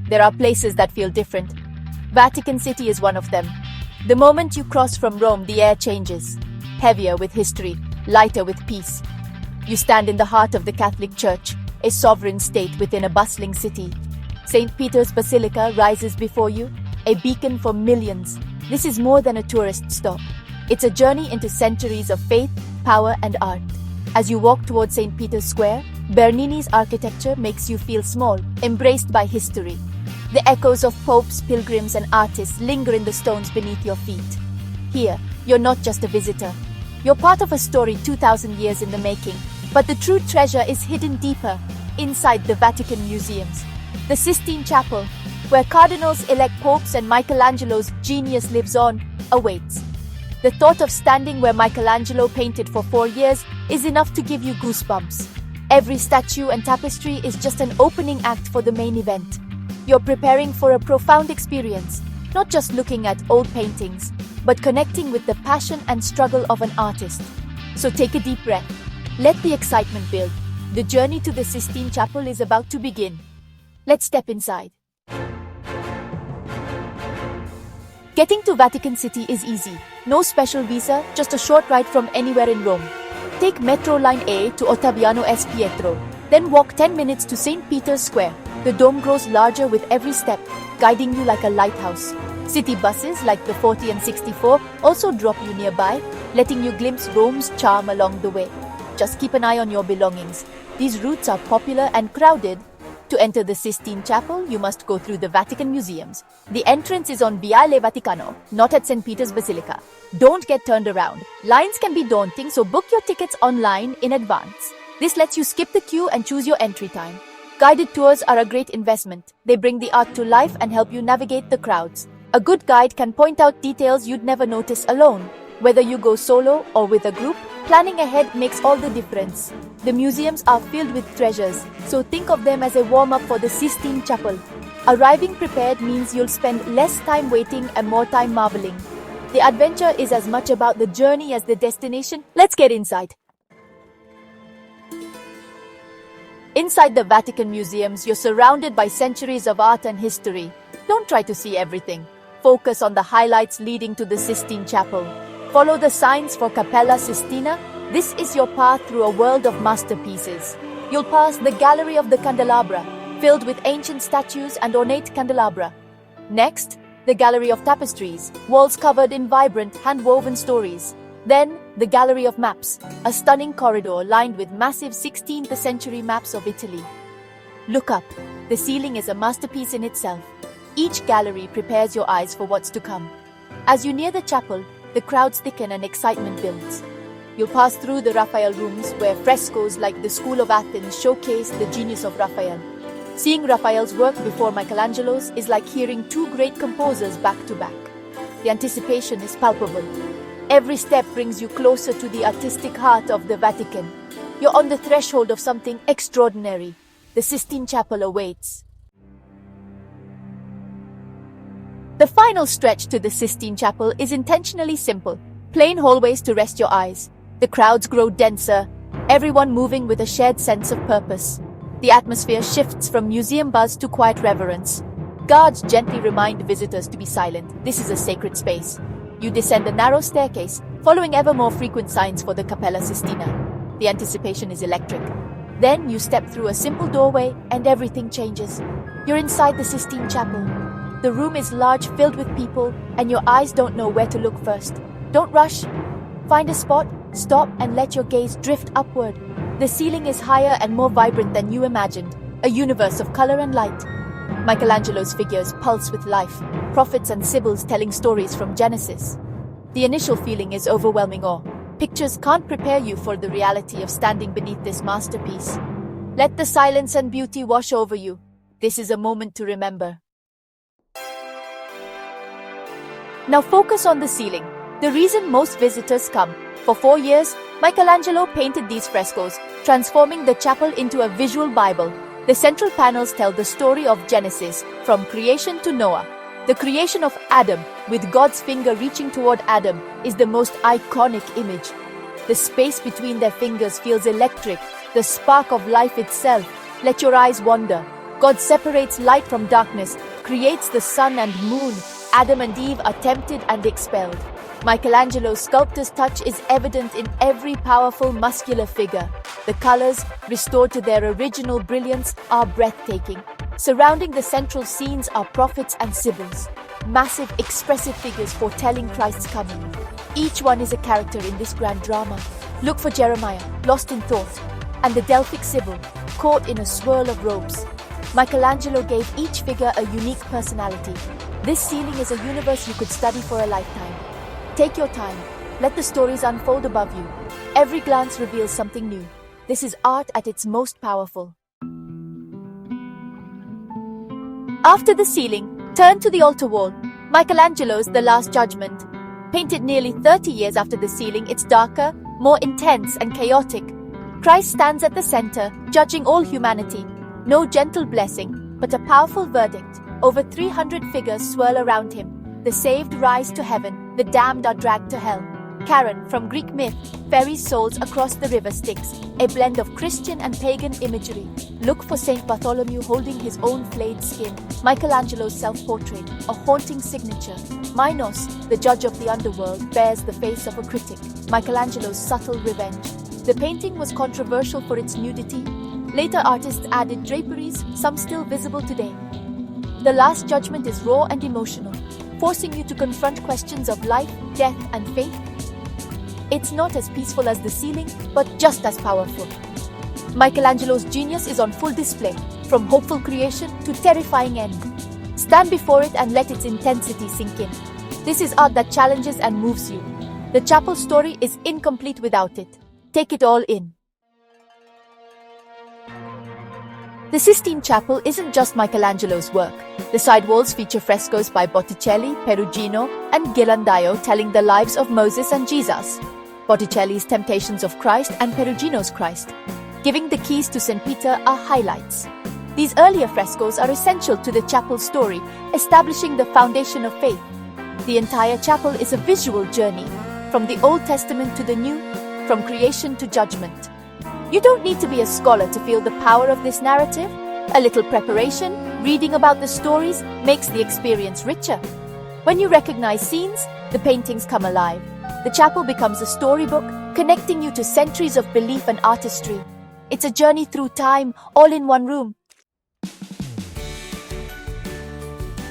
there are places that feel different. Vatican City is one of them. The moment you cross from Rome, the air changes. Heavier with history, lighter with peace. You stand in the heart of the Catholic Church, a sovereign state within a bustling city. St. Peter's Basilica rises before you, a beacon for millions. This is more than a tourist stop. It's a journey into centuries of faith, power, and art. As you walk towards St. Peter's Square, Bernini's architecture makes you feel small, embraced by history. The echoes of popes, pilgrims, and artists linger in the stones beneath your feet. Here, you're not just a visitor. You're part of a story 2,000 years in the making. But the true treasure is hidden deeper, inside the Vatican Museums. The Sistine Chapel, where cardinals elect popes and Michelangelo's genius lives on, awaits. The thought of standing where Michelangelo painted for 4 years is enough to give you goosebumps. Every statue and tapestry is just an opening act for the main event. You're preparing for a profound experience, not just looking at old paintings, but connecting with the passion and struggle of an artist. So take a deep breath. Let the excitement build. The journey to the Sistine Chapel is about to begin. Let's step inside. Getting to Vatican City is easy. No special visa, just a short ride from anywhere in Rome. Take Metro Line A to Ottaviano S. Pietro, then walk 10 minutes to St. Peter's Square. The dome grows larger with every step, guiding you like a lighthouse. City buses like the 40 and 64 also drop you nearby, letting you glimpse Rome's charm along the way. Just keep an eye on your belongings. These routes are popular and crowded. To enter the Sistine Chapel, you must go through the Vatican Museums. The entrance is on Viale Vaticano, not at St. Peter's Basilica. Don't get turned around. Lines can be daunting, so book your tickets online in advance. This lets you skip the queue and choose your entry time. Guided tours are a great investment. They bring the art to life and help you navigate the crowds. A good guide can point out details you'd never notice alone. Whether you go solo or with a group, planning ahead makes all the difference. The museums are filled with treasures, so think of them as a warm-up for the Sistine Chapel. Arriving prepared means you'll spend less time waiting and more time marveling. The adventure is as much about the journey as the destination. Let's get inside. Inside the Vatican Museums, you're surrounded by centuries of art and history. Don't try to see everything. Focus on the highlights leading to the Sistine Chapel. Follow the signs for Cappella Sistina. This is your path through a world of masterpieces. You'll pass the Gallery of the Candelabra, filled with ancient statues and ornate candelabra. Next, the Gallery of Tapestries, walls covered in vibrant, hand-woven stories. Then, the Gallery of Maps, a stunning corridor lined with massive 16th century maps of Italy. Look up. The ceiling is a masterpiece in itself. Each gallery prepares your eyes for what's to come. As you near the chapel, the crowds thicken and excitement builds. You'll pass through the Raphael rooms where frescoes like the School of Athens showcase the genius of Raphael. Seeing Raphael's work before Michelangelo's is like hearing two great composers back to back. The anticipation is palpable. Every step brings you closer to the artistic heart of the Vatican. You're on the threshold of something extraordinary. The Sistine Chapel awaits. The final stretch to the Sistine Chapel is intentionally simple. Plain hallways to rest your eyes. The crowds grow denser, everyone moving with a shared sense of purpose. The atmosphere shifts from museum buzz to quiet reverence. Guards gently remind visitors to be silent. This is a sacred space. You descend a narrow staircase, following ever more frequent signs for the Cappella Sistina. The anticipation is electric. Then you step through a simple doorway and everything changes. You're inside the Sistine Chapel. The room is large, filled with people, and your eyes don't know where to look first. Don't rush. Find a spot, stop, and let your gaze drift upward. The ceiling is higher and more vibrant than you imagined, a universe of color and light. Michelangelo's figures pulse with life, prophets and sibyls telling stories from Genesis. The initial feeling is overwhelming awe. Pictures can't prepare you for the reality of standing beneath this masterpiece. Let the silence and beauty wash over you. This is a moment to remember. Now focus on the ceiling, the reason most visitors come. For 4 years, Michelangelo painted these frescoes, transforming the chapel into a visual Bible. The central panels tell the story of Genesis, from creation to Noah. The creation of Adam, with God's finger reaching toward Adam, is the most iconic image. The space between their fingers feels electric, the spark of life itself. Let your eyes wander. God separates light from darkness, creates the sun and moon. Adam and Eve are tempted and expelled. Michelangelo's sculptor's touch is evident in every powerful muscular figure. The colors, restored to their original brilliance, are breathtaking. Surrounding the central scenes are prophets and sibyls, massive, expressive figures foretelling Christ's coming. Each one is a character in this grand drama. Look for Jeremiah, lost in thought, and the Delphic Sibyl, caught in a swirl of robes. Michelangelo gave each figure a unique personality. This ceiling is a universe you could study for a lifetime. Take your time. Let the stories unfold above you. Every glance reveals something new. This is art at its most powerful. After the ceiling, turn to the altar wall. Michelangelo's The Last Judgment. Painted nearly 30 years after the ceiling, it's darker, more intense and chaotic. Christ stands at the center, judging all humanity. No gentle blessing, but a powerful verdict. Over 300 figures swirl around him. The saved rise to heaven, the damned are dragged to hell. Charon, from Greek myth, ferries souls across the river Styx, a blend of Christian and pagan imagery. Look for Saint Bartholomew holding his own flayed skin. Michelangelo's self-portrait, a haunting signature. Minos, the judge of the underworld, bears the face of a critic. Michelangelo's subtle revenge. The painting was controversial for its nudity. Later artists added draperies, some still visible today. The Last Judgment is raw and emotional, forcing you to confront questions of life, death, and faith. It's not as peaceful as the ceiling, but just as powerful. Michelangelo's genius is on full display, from hopeful creation to terrifying end. Stand before it and let its intensity sink in. This is art that challenges and moves you. The chapel story is incomplete without it. Take it all in. The Sistine Chapel isn't just Michelangelo's work. The side walls feature frescoes by Botticelli, Perugino, and Ghirlandaio telling the lives of Moses and Jesus. Botticelli's Temptations of Christ and Perugino's Christ, giving the keys to St. Peter, are highlights. These earlier frescoes are essential to the chapel's story, establishing the foundation of faith. The entire chapel is a visual journey, from the Old Testament to the New, from creation to judgment. You don't need to be a scholar to feel the power of this narrative. A little preparation, reading about the stories, makes the experience richer. When you recognize scenes, the paintings come alive. The chapel becomes a storybook, connecting you to centuries of belief and artistry. It's a journey through time, all in one room.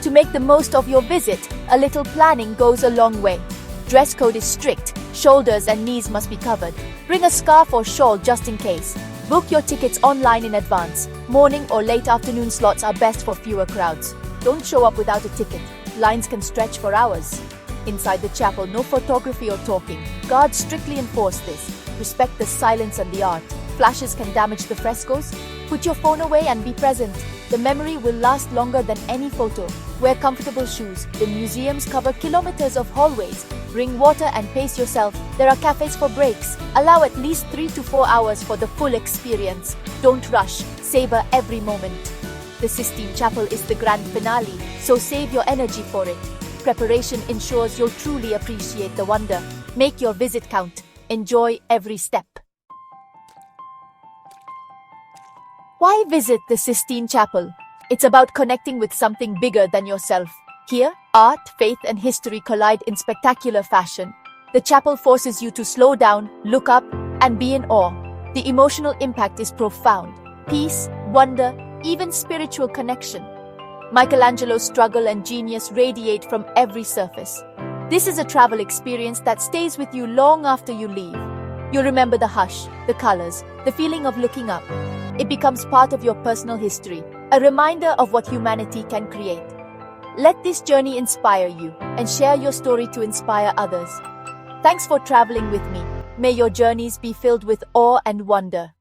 To make the most of your visit, a little planning goes a long way. Dress code is strict. Shoulders and knees must be covered. Bring a scarf or shawl just in case. Book your tickets online in advance. Morning or late afternoon slots are best for fewer crowds. Don't show up without a ticket. Lines can stretch for hours. Inside the chapel, no photography or talking. Guards strictly enforce this. Respect the silence and the art. Flashes can damage the frescoes. Put your phone away and be present. The memory will last longer than any photo. Wear comfortable shoes. The museums cover kilometers of hallways. Bring water and pace yourself. There are cafes for breaks. Allow at least 3 to 4 hours for the full experience. Don't rush. Savor every moment. The Sistine Chapel is the grand finale, so save your energy for it. Preparation ensures you'll truly appreciate the wonder. Make your visit count. Enjoy every step. Why visit the Sistine Chapel? It's about connecting with something bigger than yourself. Here, art, faith, and history collide in spectacular fashion. The chapel forces you to slow down, look up, and be in awe. The emotional impact is profound. Peace, wonder, even spiritual connection. Michelangelo's struggle and genius radiate from every surface. This is a travel experience that stays with you long after you leave. You'll remember the hush, the colors, the feeling of looking up. It becomes part of your personal history, a reminder of what humanity can create. Let this journey inspire you, and share your story to inspire others. Thanks for traveling with me. May your journeys be filled with awe and wonder.